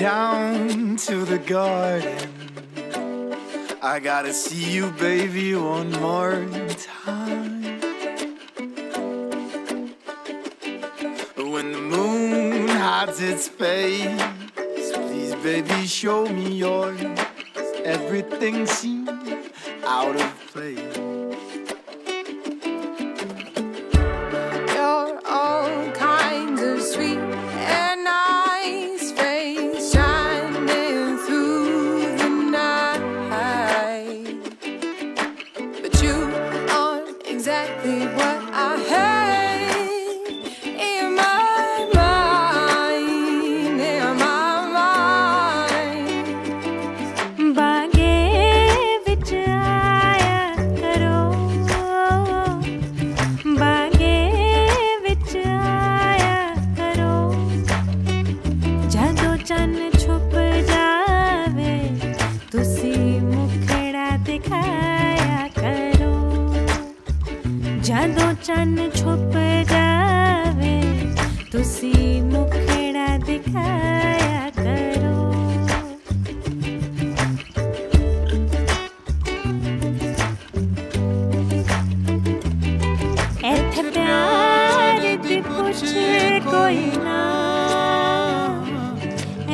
down to the garden. I gotta see you, baby, one more time. When the moon hides its face, please, baby, show me yours. Everything seems out of place. You're all kinds of sweet and nice face shining through the night, but you aren't exactly what I hate in my mind, in my mind. Baage vich aaya karo, baage vich aaya karo, ਜਦੋਂ ਚੰਨ ਛੁਪ ਜਾਵੇ ਤੁਸੀਂ ਮੁਖੜਾ ਦਿਖਾਇਆ ਕਰੋ, ਜਦੋਂ ਚੰਨ ਛੁਪ ਜਾਵੇ ਤੁਸੀਂ ਮੁਖੜਾ ਦਿਖਾਇਆ ਕਰੋ। ਇੱਥੇ ਪਿਆਰ ਦੀ ਪੁੱਛ ਕੋਈ ਨਾ,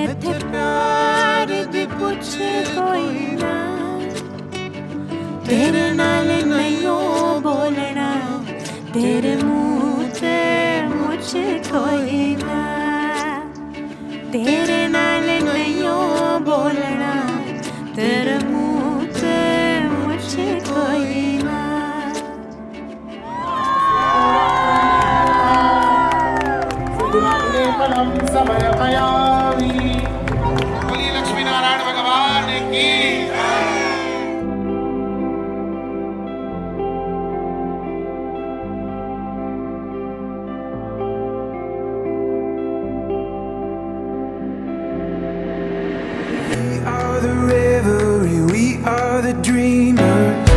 ਇੱਥੇ ਪਿਆਰ ਦੀ ਪੁੱਛ ਕੋਈ ਨਾ, ਤੇਰੇ ਨਾਲ ਨਹੀਂ ਬੋਲਣਾ, ਤੇਰੇ ਮੂੰਹ ਤੇ ਮੁੱਛ ਕੋਈ ਨਾ, ਤੇਰੇ ਨਾਲ ਨਹੀਂ ਬੋਲਣਾ, ਤੇਰੇ ਮੂੰਹ ਤੇ ਮੁੱਛ ਕੋਈ ਨਾ। बोलिए लक्ष्मी नारायण भगवान की। We are the revelry, we are the dreamers.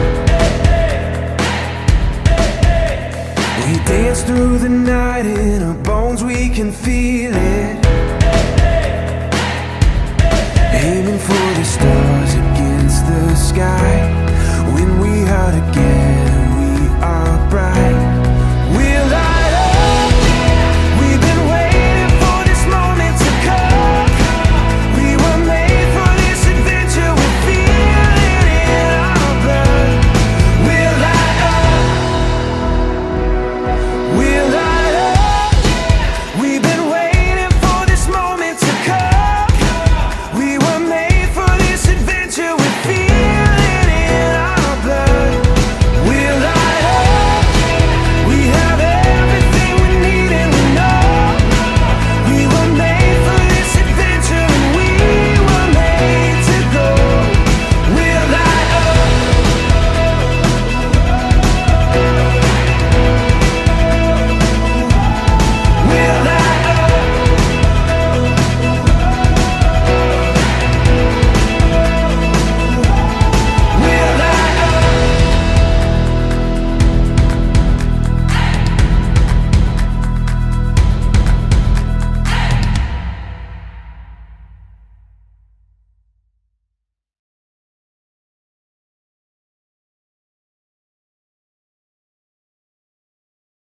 We dance through the night in our bones, we can feel it.